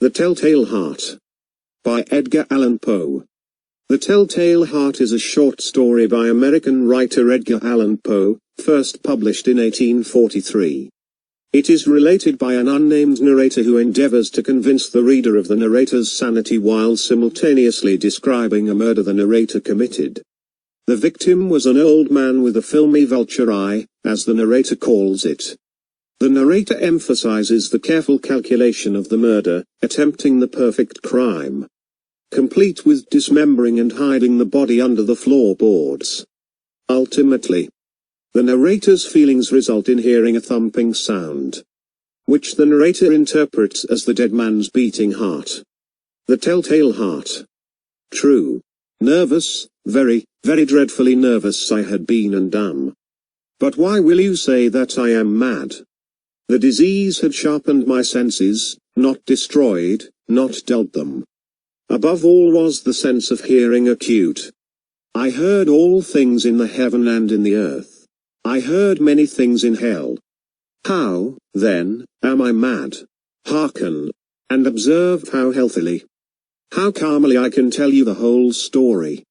The Telltale Heart. By Edgar Allan Poe. The Telltale Heart is a short story by American writer Edgar Allan Poe, first published in 1843. It is related by an unnamed narrator who endeavors to convince the reader of the narrator's sanity while simultaneously describing a murder the narrator committed. The victim was an old man with a filmy vulture eye, as the narrator calls it. The narrator emphasizes the careful calculation of the murder, attempting the perfect crime, complete with dismembering and hiding the body under the floorboards. Ultimately, the narrator's feelings result in hearing a thumping sound, which the narrator interprets as the dead man's beating heart. The Telltale Heart. True. Nervous, very, very dreadfully nervous I had been and am. But why will you say that I am mad? The disease had sharpened my senses, not destroyed, not dulled them. Above all was the sense of hearing acute. I heard all things in the heaven and in the earth. I heard many things in hell. How, then, am I mad? Hearken, and observe how healthily, how calmly I can tell you the whole story.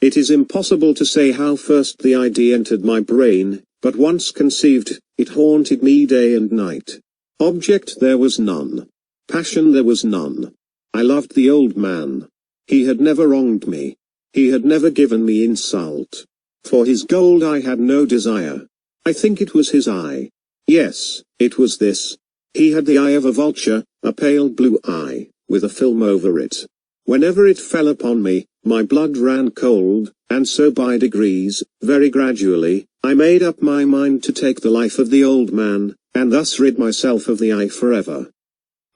It is impossible to say how first the idea entered my brain, but once conceived, it haunted me day and night. Object there was none. Passion there was none. I loved the old man. He had never wronged me. He had never given me insult. For his gold I had no desire. I think it was his eye. Yes, it was this. He had the eye of a vulture, a pale blue eye, with a film over it. Whenever it fell upon me, my blood ran cold, and so by degrees, very gradually, I made up my mind to take the life of the old man, and thus rid myself of the eye forever.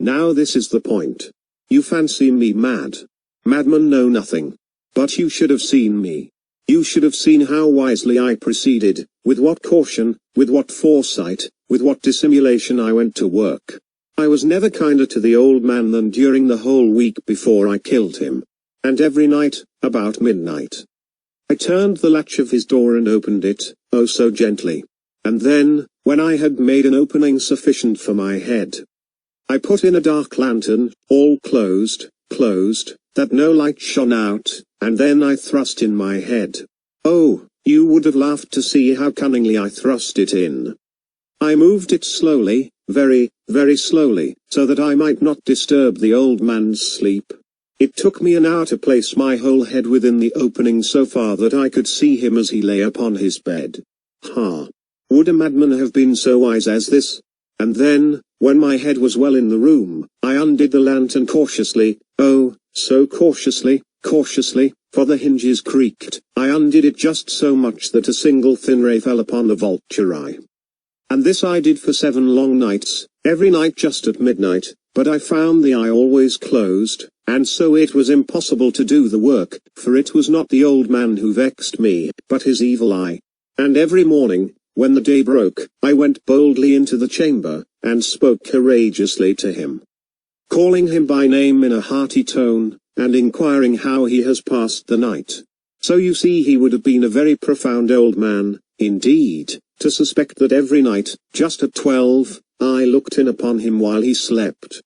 Now this is the point. You fancy me mad. Madmen know nothing. But you should have seen me. You should have seen how wisely I proceeded, with what caution, with what foresight, with what dissimulation I went to work. I was never kinder to the old man than during the whole week before I killed him. And every night, about midnight, I turned the latch of his door and opened it, oh so gently. And then, when I had made an opening sufficient for my head, I put in a dark lantern, all closed, that no light shone out, and then I thrust in my head. Oh, you would have laughed to see how cunningly I thrust it in. I moved it slowly, very, very slowly, so that I might not disturb the old man's sleep. It took me an hour to place my whole head within the opening so far that I could see him as he lay upon his bed. Ha! Would a madman have been so wise as this? And then, when my head was well in the room, I undid the lantern cautiously, oh, so cautiously, for the hinges creaked. I undid it just so much that a single thin ray fell upon the vulture eye. And this I did for 7 long nights, every night just at midnight, but I found the eye always closed, and so it was impossible to do the work, for it was not the old man who vexed me, but his evil eye. And every morning, when the day broke, I went boldly into the chamber, and spoke courageously to him, calling him by name in a hearty tone, and inquiring how he has passed the night. So you see he would have been a very profound old man, indeed, to suspect that every night, just at 12, I looked in upon him while he slept.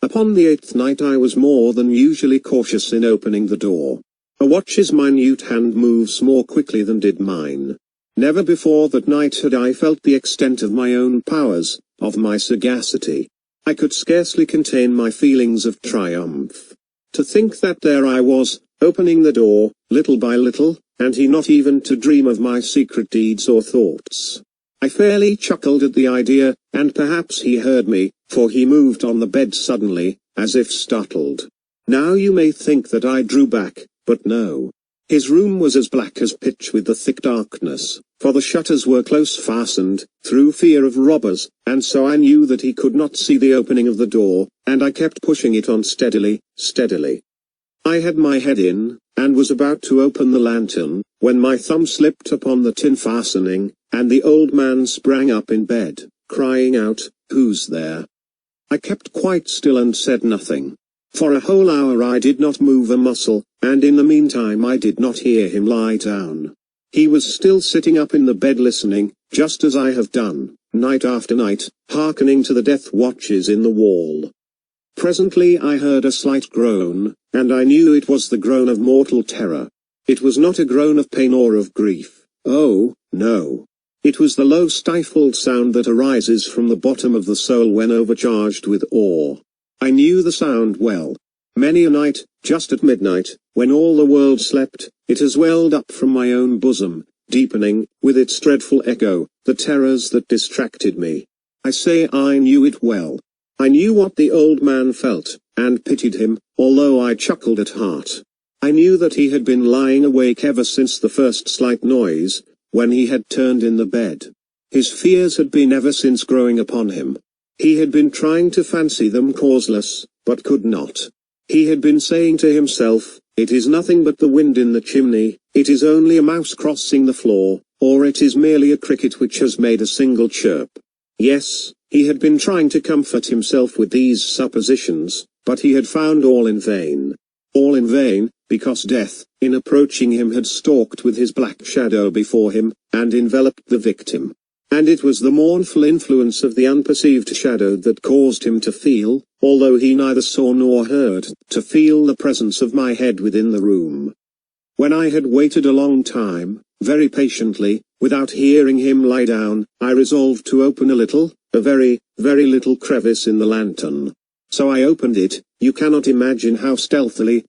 Upon the 8th night I was more than usually cautious in opening the door. A watch's minute hand moves more quickly than did mine. Never before that night had I felt the extent of my own powers, of my sagacity. I could scarcely contain my feelings of triumph. To think that there I was, opening the door, little by little, and he not even to dream of my secret deeds or thoughts. I fairly chuckled at the idea, and perhaps he heard me, for he moved on the bed suddenly, as if startled. Now you may think that I drew back, but no. His room was as black as pitch with the thick darkness, for the shutters were close fastened, through fear of robbers, and so I knew that he could not see the opening of the door, and I kept pushing it on steadily. I had my head in, and was about to open the lantern, when my thumb slipped upon the tin fastening, and the old man sprang up in bed, crying out, "Who's there?" I kept quite still and said nothing. For a whole hour I did not move a muscle, and in the meantime I did not hear him lie down. He was still sitting up in the bed listening, just as I have done, night after night, hearkening to the death watches in the wall. Presently I heard a slight groan, and I knew it was the groan of mortal terror. It was not a groan of pain or of grief, oh, no. It was the low stifled sound that arises from the bottom of the soul when overcharged with awe. I knew the sound well. Many a night, just at midnight, when all the world slept, it has welled up from my own bosom, deepening, with its dreadful echo, the terrors that distracted me. I say I knew it well. I knew what the old man felt, and pitied him, although I chuckled at heart. I knew that he had been lying awake ever since the first slight noise, when he had turned in the bed. His fears had been ever since growing upon him. He had been trying to fancy them causeless, but could not. He had been saying to himself, "It is nothing but the wind in the chimney, it is only a mouse crossing the floor, or it is merely a cricket which has made a single chirp." Yes, he had been trying to comfort himself with these suppositions, but he had found all in vain. All in vain, because death, in approaching him, had stalked with his black shadow before him, and enveloped the victim. And it was the mournful influence of the unperceived shadow that caused him to feel, although he neither saw nor heard, to feel the presence of my head within the room. When I had waited a long time, very patiently, without hearing him lie down, I resolved to open a very, very little crevice in the lantern. So I opened it, you cannot imagine how stealthily,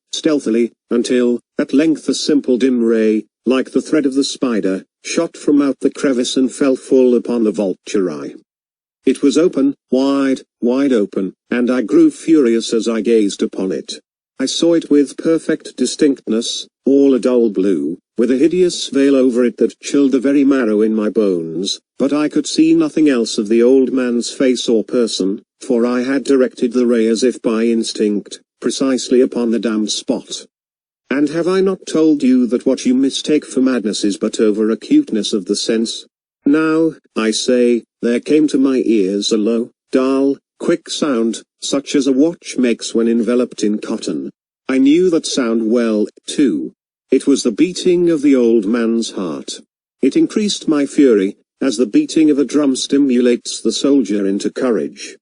until, at length a simple dim ray, like the thread of the spider, shot from out the crevice and fell full upon the vulture eye. It was open, wide open, and I grew furious as I gazed upon it. I saw it with perfect distinctness, all a dull blue, with a hideous veil over it that chilled the very marrow in my bones, but I could see nothing else of the old man's face or person, for I had directed the ray as if by instinct, precisely upon the damned spot. And have I not told you that what you mistake for madness is but over-acuteness of the sense? Now, I say, there came to my ears a low, dull, quick sound, such as a watch makes when enveloped in cotton. I knew that sound well, too. It was the beating of the old man's heart. It increased my fury, as the beating of a drum stimulates the soldier into courage.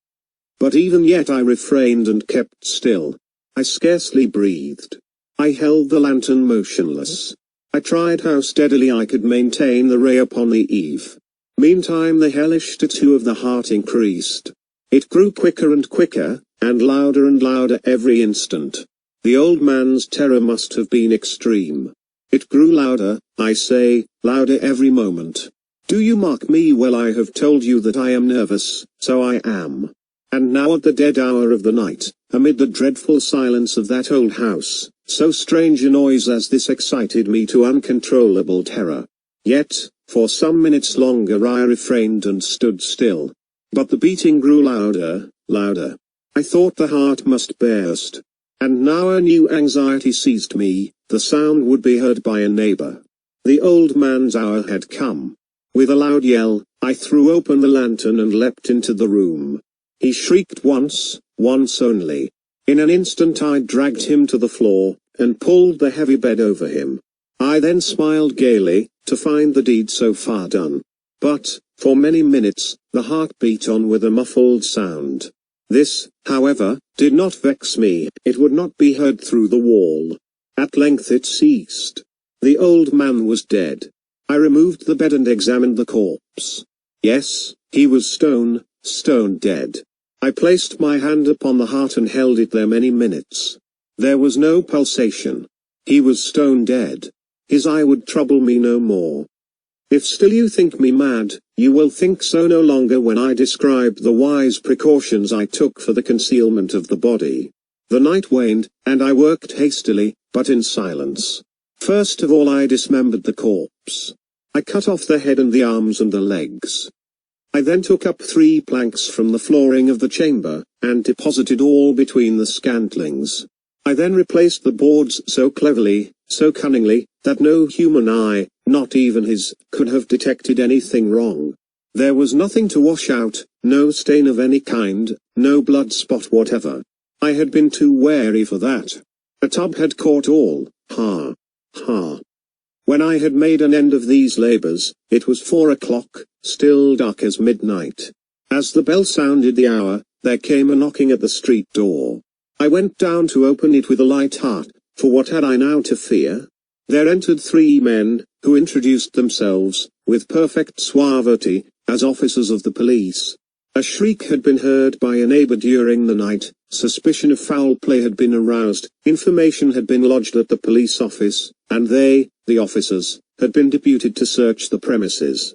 But even yet I refrained and kept still. I scarcely breathed. I held the lantern motionless. I tried how steadily I could maintain the ray upon the eve. Meantime the hellish tattoo of the heart increased. It grew quicker and quicker, and louder every instant. The old man's terror must have been extreme. It grew louder, I say, louder every moment. Do you mark me well? I have told you that I am nervous, so I am. And now at the dead hour of the night, amid the dreadful silence of that old house, so strange a noise as this excited me to uncontrollable terror. Yet, for some minutes longer I refrained and stood still. But the beating grew louder. I thought the heart must burst. And now a new anxiety seized me, the sound would be heard by a neighbor. The old man's hour had come. With a loud yell, I threw open the lantern and leapt into the room. He shrieked once only. In an instant I dragged him to the floor, and pulled the heavy bed over him. I then smiled gaily, to find the deed so far done. But, for many minutes, the heart beat on with a muffled sound. This, however, did not vex me, it would not be heard through the wall. At length it ceased. The old man was dead. I removed the bed and examined the corpse. Yes, he was stone dead. I placed my hand upon the heart and held it there many minutes. There was no pulsation. He was stone dead. His eye would trouble me no more. If still you think me mad, you will think so no longer when I describe the wise precautions I took for the concealment of the body. The night waned, and I worked hastily, but in silence. First of all I dismembered the corpse. I cut off the head and the arms and the legs. I then took up 3 planks from the flooring of the chamber, and deposited all between the scantlings. I then replaced the boards so cleverly, so cunningly, that no human eye, not even his, could have detected anything wrong. There was nothing to wash out, no stain of any kind, no blood spot whatever. I had been too wary for that. A tub had caught all, ha. When I had made an end of these labors, it was 4 o'clock, still dark as midnight. As the bell sounded the hour, there came a knocking at the street door. I went down to open it with a light heart, for what had I now to fear? There entered 3 men, who introduced themselves, with perfect suavity, as officers of the police. A shriek had been heard by a neighbor during the night, suspicion of foul play had been aroused, information had been lodged at the police office, and they, the officers, had been deputed to search the premises.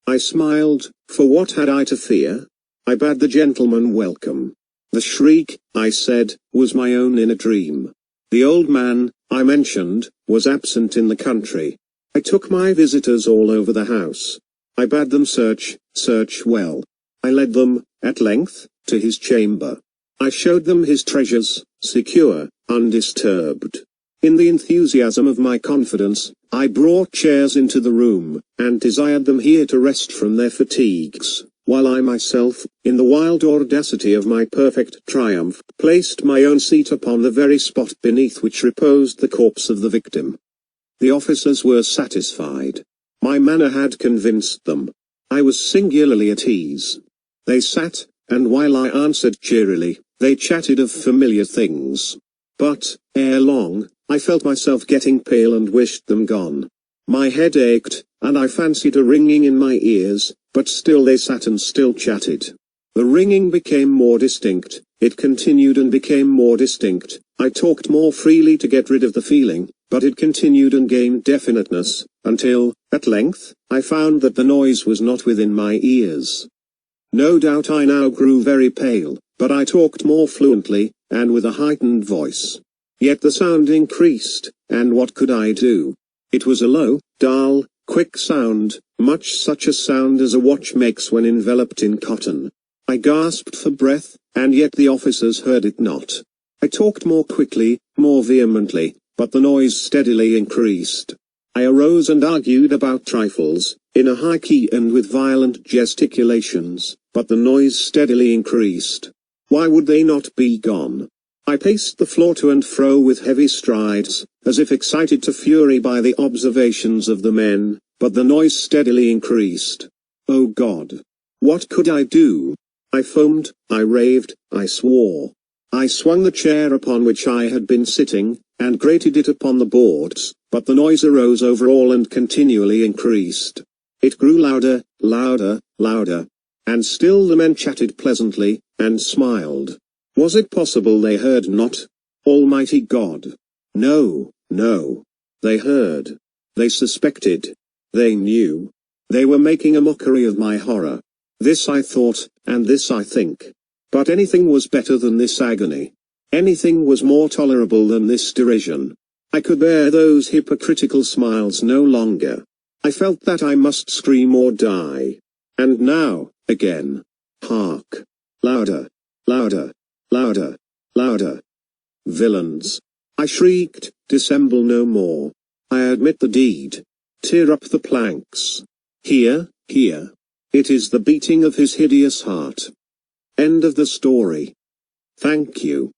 I smiled, for what had I to fear? I bade the gentleman welcome. The shriek, I said, was my own in a dream. The old man, I mentioned, was absent in the country. I took my visitors all over the house. I bade them search well. I led them, at length, to his chamber. I showed them his treasures, secure, undisturbed. In the enthusiasm of my confidence, I brought chairs into the room, and desired them here to rest from their fatigues, while I myself, in the wild audacity of my perfect triumph, placed my own seat upon the very spot beneath which reposed the corpse of the victim. The officers were satisfied. My manner had convinced them. I was singularly at ease. They sat, and while I answered cheerily, they chatted of familiar things. But, ere long, I felt myself getting pale and wished them gone. My head ached, and I fancied a ringing in my ears, but still they sat and still chatted. The ringing became more distinct, it continued and became more distinct. I talked more freely to get rid of the feeling, but it continued and gained definiteness, until, at length, I found that the noise was not within my ears. No doubt I now grew very pale, but I talked more fluently, and with a heightened voice. Yet the sound increased, and what could I do? It was a low, dull, quick sound, much such a sound as a watch makes when enveloped in cotton. I gasped for breath, and yet the officers heard it not. I talked more quickly, more vehemently, but the noise steadily increased. I arose and argued about trifles, in a high key and with violent gesticulations, but the noise steadily increased. Why would they not be gone? I paced the floor to and fro with heavy strides, as if excited to fury by the observations of the men, but the noise steadily increased. Oh God! What could I do? I foamed, I raved, I swore. I swung the chair upon which I had been sitting, and grated it upon the boards, but the noise arose over all and continually increased. It grew louder, louder, louder. And still the men chatted pleasantly, and smiled. Was it possible they heard not? Almighty God! No, no. They heard. They suspected. They knew. They were making a mockery of my horror. This I thought, and this I think. But anything was better than this agony. Anything was more tolerable than this derision. I could bear those hypocritical smiles no longer. I felt that I must scream or die. And now, again. Hark! Louder! Louder! Louder! Louder! Villains! I shrieked, dissemble no more. I admit the deed. Tear up the planks. Here, here. It is the beating of his hideous heart. End of the story. Thank you.